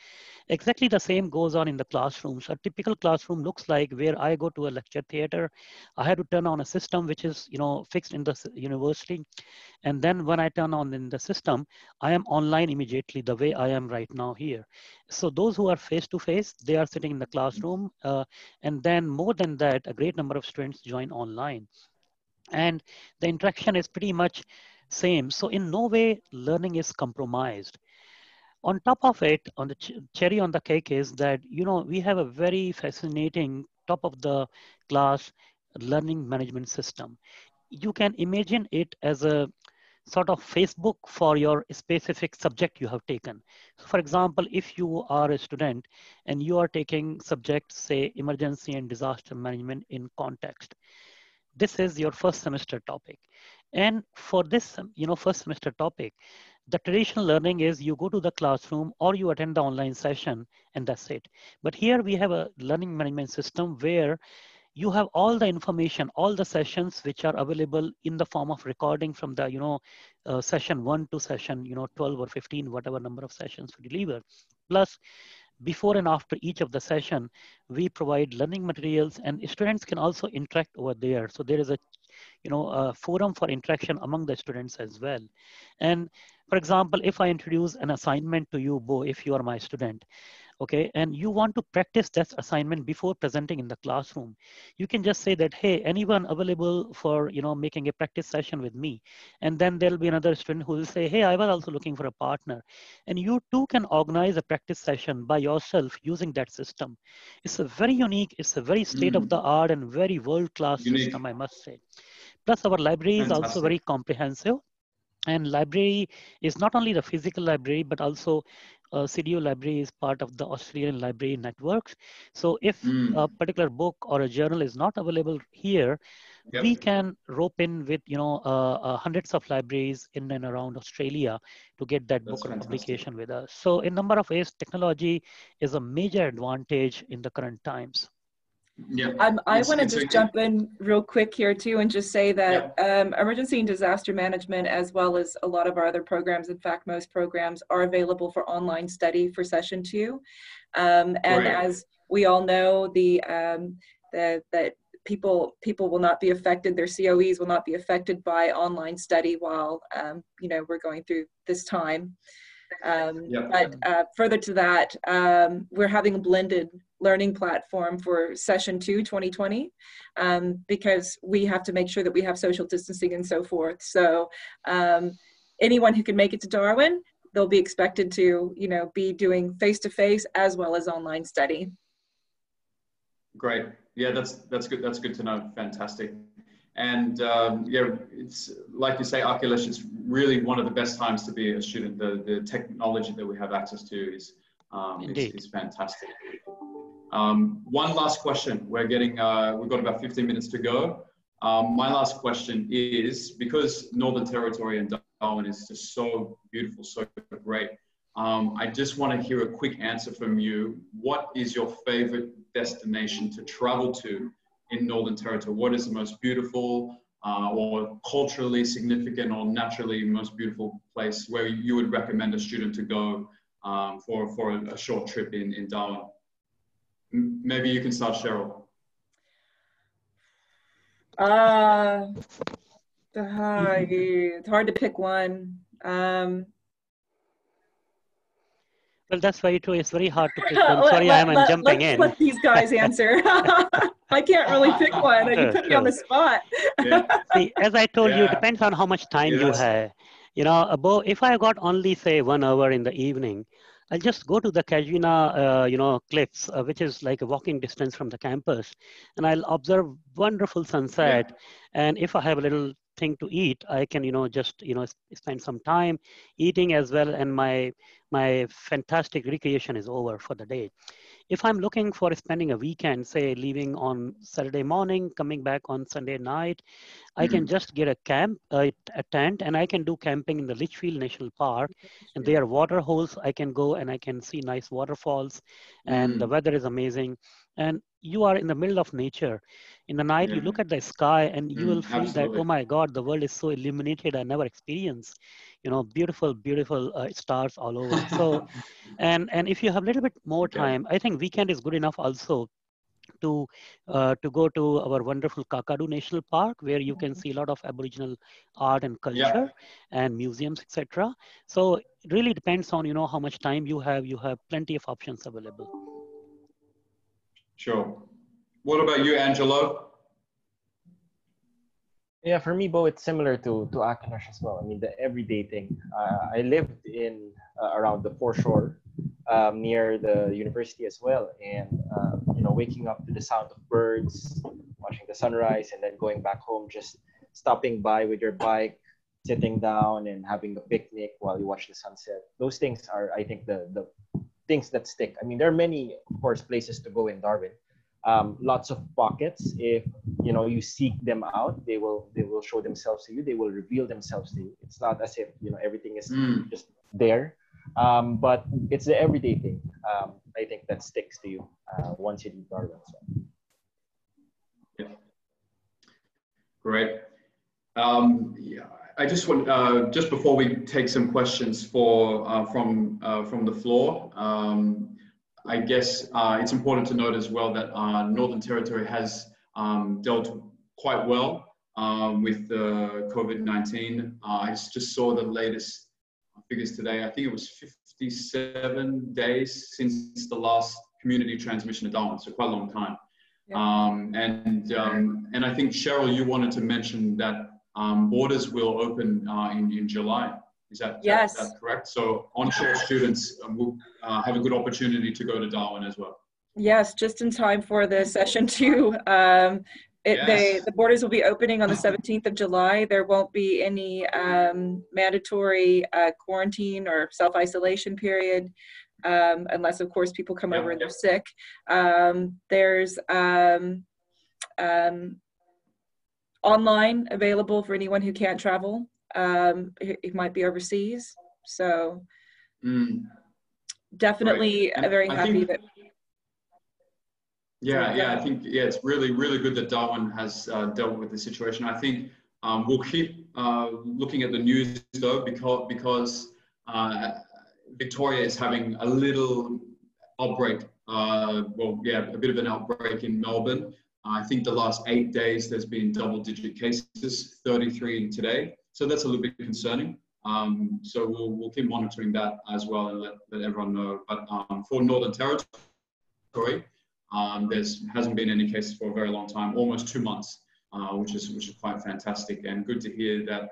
Exactly the same goes on in the classrooms. A typical classroom looks like where I go to a lecture theater. I have to turn on a system which is fixed in the university, and then when I turn on in the system, I am online immediately the way I am right now here. So those who are face to face, they are sitting in the classroom, and then more than that, a great number of students join online, and the interaction is pretty much same. So in no way learning is compromised. On top of it, on the cherry on the cake is that we have a very fascinating top of the class learning management system. You can imagine it as a sort of Facebook for your specific subject you have taken. So for example, if you are a student and you are taking subjects, say emergency and disaster management in context, this is your first semester topic. And for this, first semester topic, the traditional learning is you go to the classroom or you attend the online session and that's it. But here we have a learning management system where you have all the information, all the sessions which are available in the form of recording from the, session 1 to session, 12 or 15, whatever number of sessions we deliver. Plus, before and after each of the session, we provide learning materials, and students can also interact over there. So there is a forum for interaction among the students as well. And for example, if I introduce an assignment to you, Bo, if you are my student, okay, and you want to practice that assignment before presenting in the classroom, you can just say that, hey, anyone available for making a practice session with me? And then there'll be another student who will say, hey, I was also looking for a partner. And you too can organize a practice session by yourself using that system. It's a very unique, it's a very state of the art and very world-class system, I must say. Plus our library is also very comprehensive. And library is not only the physical library, but also CDO library is part of the Australian library networks. So if a particular book or a journal is not available here, we can rope in with hundreds of libraries in and around Australia to get that book or publication with us. So in number of ways, technology is a major advantage in the current times. Yeah, I want to just jump in real quick here too and just say that emergency and disaster management, as well as a lot of our other programs, in fact, most programs are available for online study for session 2. And as we all know, that people will not be affected, their COEs will not be affected by online study while we're going through this time. But further to that, we're having a blended learning platform for session 2 2020 because we have to make sure that we have social distancing and so forth. So anyone who can make it to Darwin, they'll be expected to be doing face-to-face as well as online study. Great. Yeah, that's good. That's good to know. Fantastic. And it's like you say, Akhilesh, it's really one of the best times to be a student. The technology that we have access to is fantastic. One last question. We've got about 15 minutes to go. My last question is, because Northern Territory and Darwin is just so beautiful, so great, I just want to hear a quick answer from you. What is your favorite destination to travel to in Northern Territory? What is the most beautiful or culturally significant or naturally most beautiful place where you would recommend a student to go for a short trip in Darwin? Maybe you can start, Cheryl. It's hard to pick one. Well, that's very true. It's very hard to pick one. Sorry, I'm jumping in. Let these guys answer. I can't really pick one. You put me on the spot. See, as I told you, it depends on how much time you have. You know, if I got only, say, 1 hour in the evening, I'll just go to the Kajuna, cliffs, which is like a walking distance from the campus, and I'll observe wonderful sunset. And if I have a little thing to eat, I can, just, spend some time eating as well, and my fantastic recreation is over for the day. If I'm looking for spending a weekend, say leaving on Saturday morning, coming back on Sunday night, I can just get a tent, and I can do camping in the Litchfield National Park. And there are water holes. I can go and I can see nice waterfalls, and the weather is amazing. And you are in the middle of nature. In the night, you look at the sky and you will feel that, oh my God, the world is so illuminated. I never experienced, beautiful, beautiful stars all over. So, and if you have a little bit more time, I think weekend is good enough also to go to our wonderful Kakadu National Park, where you can see a lot of Aboriginal art and culture and museums, etc. So it really depends on, how much time you have. You have plenty of options available. Sure. What about you, Angelo? Yeah, for me, Bo, it's similar to Akanash as well. I mean, the everyday thing. I lived in around the foreshore, near the university as well, and waking up to the sound of birds, watching the sunrise, and then going back home, just stopping by with your bike, sitting down, and having a picnic while you watch the sunset. Those things are, I think, the things that stick. I mean, there are many, of course, places to go in Darwin. Lots of pockets. If you seek them out, they will show themselves to you. They will reveal themselves to you. It's not as if everything is just there, but it's the everyday thing. I think that sticks to you once you leave Darwin. So. Yeah. Great. I just want just before we take some questions from the floor. I guess it's important to note as well that Northern Territory has dealt quite well with the COVID-19. I just saw the latest figures today. I think it was 57 days since the last community transmission to Darwin, so quite a long time. And I think, Cheryl, you wanted to mention that borders will open in July. Is that correct? So onshore students will have a good opportunity to go to Darwin as well. Yes, just in time for the session 2. The borders will be opening on the 17th of July. There won't be any mandatory quarantine or self-isolation period, unless, of course, people come over and they're sick. There's online available for anyone who can't travel. It might be overseas, so definitely very happy that. I think it's really good that Darwin has dealt with the situation. I think we'll keep looking at the news though, because Victoria is having a little outbreak. A bit of an outbreak in Melbourne. I think the last 8 days there's been double-digit cases, 33 today. So that's a little bit concerning. So we'll keep monitoring that as well and let everyone know. But for Northern Territory, there hasn't been any cases for a very long time, almost 2 months, which is quite fantastic, and good to hear that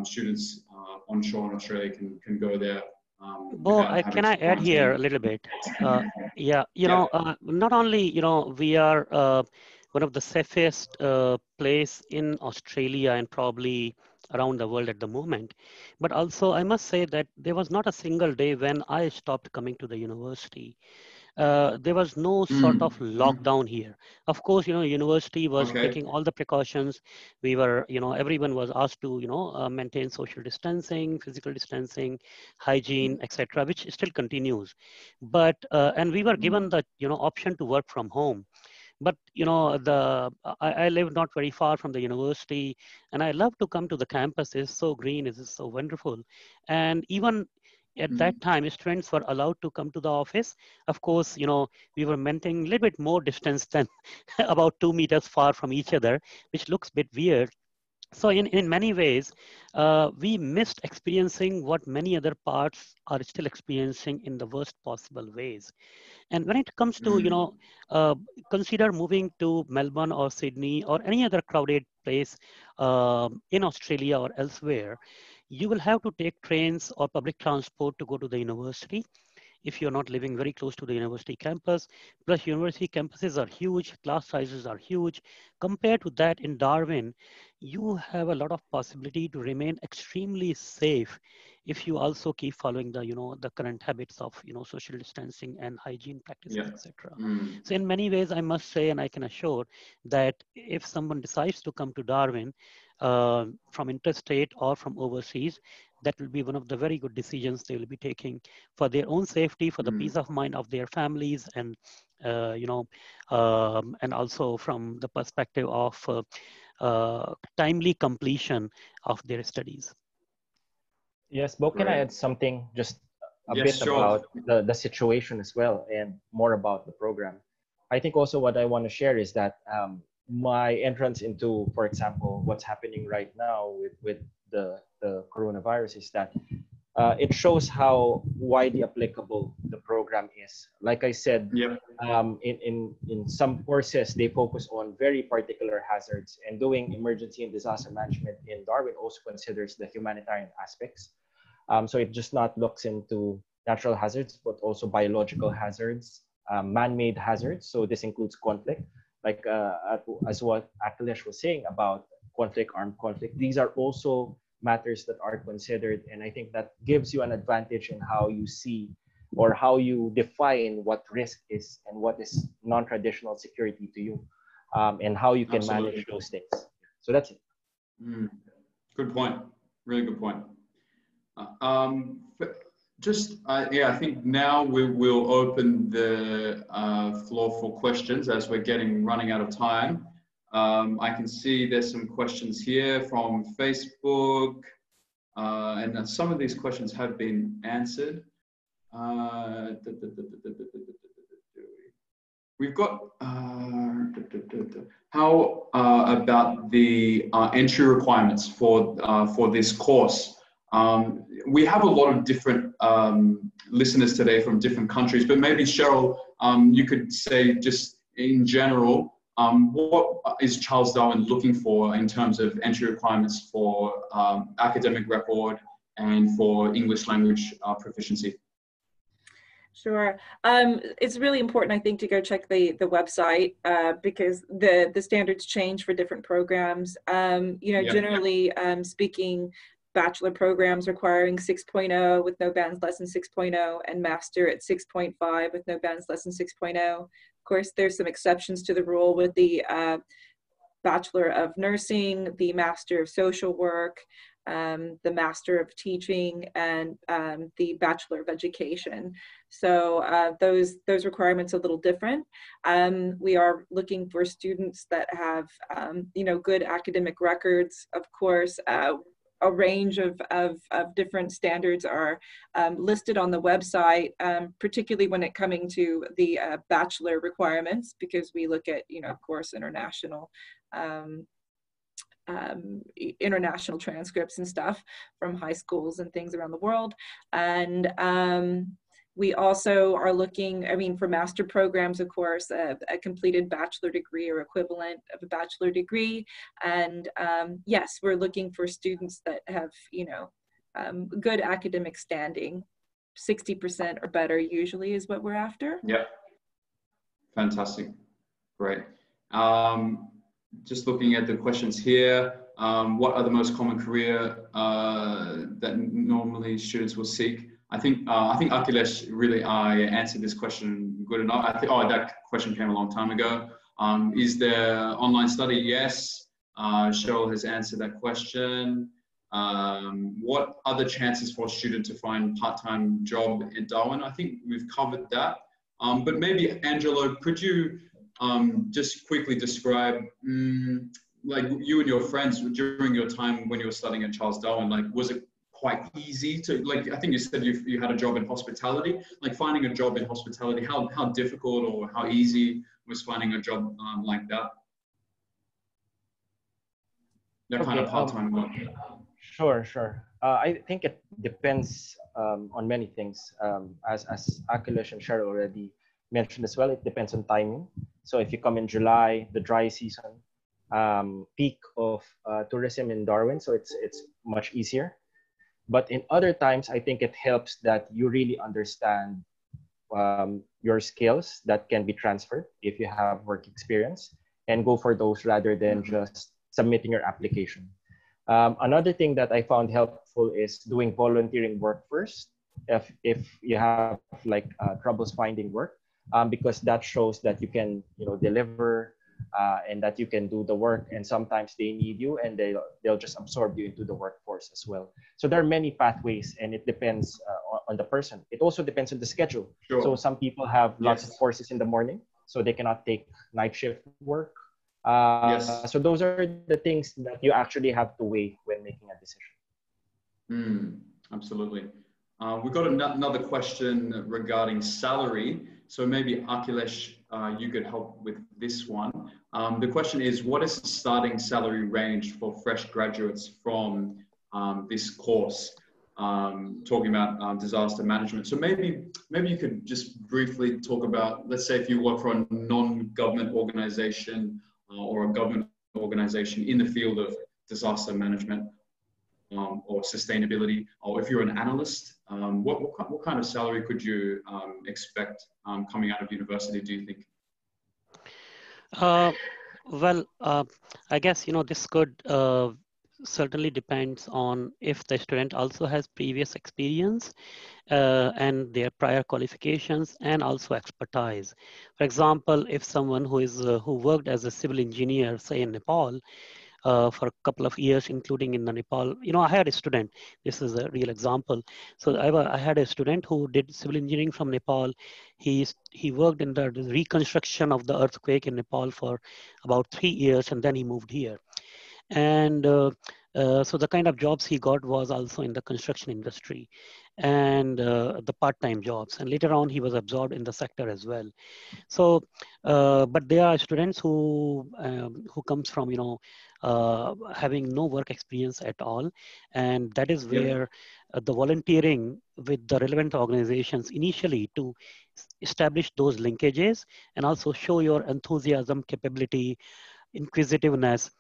students onshore in Australia can go there. Can I add here a little bit? Not only we are one of the safest place in Australia and probably around the world at the moment, but also I must say that there was not a single day when I stopped coming to the university. there was no sort of lockdown here. Of course, university was taking all the precautions. We were, everyone was asked to, maintain social distancing, physical distancing, hygiene, etc., which still continues. But, and we were given the, option to work from home. But I live not very far from the university, and I love to come to the campus. It's so green, it is so wonderful. And even at that time, students were allowed to come to the office. Of course, we were maintaining a little bit more distance than about 2 meters far from each other, which looks a bit weird. So in many ways, we missed experiencing what many other parts are still experiencing in the worst possible ways. And when it comes to, consider moving to Melbourne or Sydney or any other crowded place in Australia or elsewhere, you will have to take trains or public transport to go to the university if you're not living very close to the university campus. Plus, university campuses are huge, class sizes are huge. Compared to that, in Darwin, you have a lot of possibility to remain extremely safe if you also keep following the, the current habits of, social distancing and hygiene practices, etc. So in many ways, I must say, and I can assure that if someone decides to come to Darwin from interstate or from overseas, that will be one of the very good decisions they will be taking for their own safety, for the peace of mind of their families, and and also from the perspective of timely completion of their studies. Yes, Bo, can I add something just a bit about the situation as well and more about the program? I think also what I want to share is that my entrance into, for example, what's happening right now with the coronavirus is that it shows how widely applicable the program is. Like I said, in some courses, they focus on very particular hazards, and doing emergency and disaster management in Darwin also considers the humanitarian aspects. So it just not looks into natural hazards, but also biological hazards, man-made hazards. So this includes conflict, like as what Akhilesh was saying about conflict, armed conflict. These are also matters that are considered, and I think that gives you an advantage in how you see or how you define what risk is and what is non-traditional security to you, and how you can manage those things. So that's it. Good point. Really good point. I think now we will open the floor for questions as we're running out of time. I can see there's some questions here from Facebook, and some of these questions have been answered. We've got how about the entry requirements for this course? We have a lot of different listeners today from different countries, but maybe Cheryl, you could say just in general, what is Charles Darwin looking for in terms of entry requirements for academic record and for English language proficiency? Sure. It's really important, I think, to go check the website because the standards change for different programs. Generally speaking, bachelor programs requiring 6.0 with no bands less than 6.0 and master at 6.5 with no bands less than 6.0. Of course, there's some exceptions to the rule with the Bachelor of Nursing, the Master of Social Work, the Master of Teaching, and the Bachelor of Education. So those requirements are a little different. We are looking for students that have good academic records. Of course, a range of different standards are listed on the website, particularly when it coming to the bachelor requirements, because we look at, of course, international transcripts and stuff from high schools and things around the world. And we also are looking, for master programs, of course, a completed bachelor degree or equivalent of a bachelor degree. And yes, we're looking for students that have, good academic standing. 60% or better usually is what we're after. Yeah. Fantastic. Great. Just looking at the questions here, what are the most common career that normally students will seek? I think Akhilesh really answered this question good enough. I think that question came a long time ago. Is there online study? Yes. Cheryl has answered that question. What are the chances for a student to find part-time job in Darwin? I think we've covered that. But maybe Angelo, could you just quickly describe like you and your friends during your time when you were studying at Charles Darwin, like was it quite easy to, like, I think you said you had a job in hospitality, like finding a job in hospitality, how difficult or how easy was finding a job like that? That kind of part-time work. Sure. I think it depends on many things. As Akhilesh and Cheryl already mentioned as well, it depends on timing. So if you come in July, the dry season, peak of tourism in Darwin, so it's much easier. But in other times, I think it helps that you really understand your skills that can be transferred if you have work experience, and go for those rather than just submitting your application. Another thing that I found helpful is doing volunteering work first if you have like troubles finding work, because that shows that you can deliver and that you can do the work, and sometimes they need you and they'll just absorb you into the workforce as well. So there are many pathways, and it depends on the person. It also depends on the schedule. Sure. So some people have lots of courses in the morning, so they cannot take night shift work. So those are the things that you actually have to weigh when making a decision. Absolutely. We've got another question regarding salary. So maybe Akhilesh, you could help with this one. The question is, what is the starting salary range for fresh graduates from this course? Talking about disaster management. So maybe you could just briefly talk about, let's say if you work for a non-government organization or a government organization in the field of disaster management or sustainability, or if you're an analyst, what kind of salary could you expect coming out of university, do you think? Well, I guess, this could certainly depends on if the student also has previous experience and their prior qualifications and also expertise. For example, if someone who worked as a civil engineer, say in Nepal, for a couple of years, including in the Nepal. I had a student, this is a real example. So I had a student who did civil engineering from Nepal. He worked in the reconstruction of the earthquake in Nepal for about 3 years, and then he moved here. And so the kind of jobs he got was also in the construction industry and the part-time jobs. And later on, he was absorbed in the sector as well. So, but there are students who comes from, having no work experience at all. And that is where the volunteering with the relevant organizations initially to establish those linkages and also show your enthusiasm, capability, inquisitiveness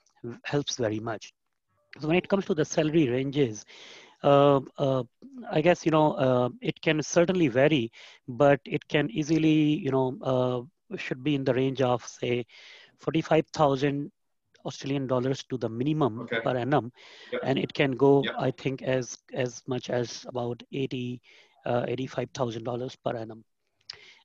helps very much. So when it comes to the salary ranges, I guess, it can certainly vary, but it can easily, should be in the range of, say, 45,000 Australian dollars to the minimum per annum. And it can go, I think, as much as about $85,000 per annum.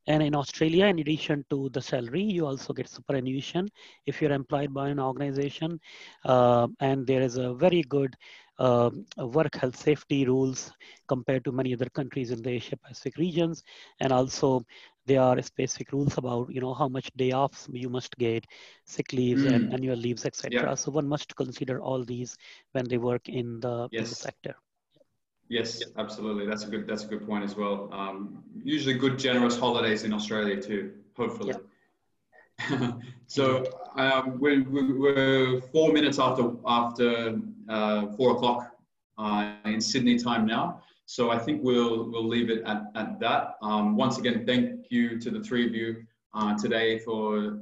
And in Australia, in addition to the salary, you also get superannuation if you're employed by an organization. And there is a very good work health safety rules compared to many other countries in the Asia Pacific regions. And also there are specific rules about, how much day off you must get, sick leaves and annual leaves, etc. So one must consider all these when they work in the sector. Yes, absolutely. That's a good point as well. Usually good, generous holidays in Australia too, hopefully. Yeah. So we're 4 minutes after 4 o'clock in Sydney time now. So I think we'll leave it at that. Once again, thank you to the three of you today for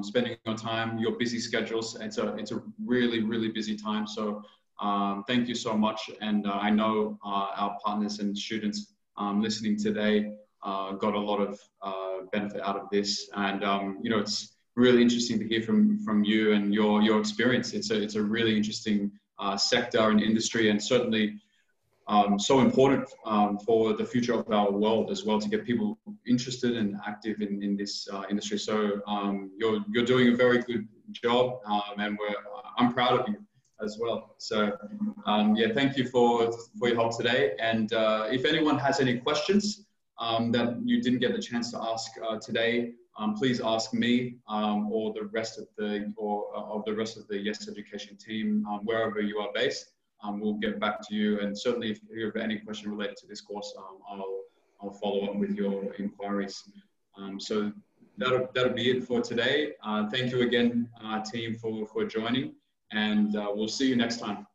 spending your time, your busy schedules. It's a really, really busy time. So thank you so much. And I know our partners and students listening today got a lot of benefit out of this. And, it's really interesting to hear from you and your experience. It's a really interesting sector and industry, and certainly so important for the future of our world as well, to get people interested and active in this industry. So you're doing a very good job, and I'm proud of you as well. So yeah, thank you for your help today. And if anyone has any questions that you didn't get the chance to ask today, please ask me or the rest of the Yes Education team, wherever you are based. We'll get back to you, and certainly if you have any question related to this course, I'll follow up with your inquiries. So that'll be it for today. Thank you again, team, for joining, and we'll see you next time.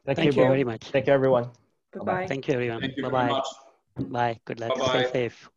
Thank you very much. Thank you, everyone. Bye-bye. Thank you, everyone. Thank you Bye-bye. very much. Bye. Good luck. Bye-bye. Stay safe.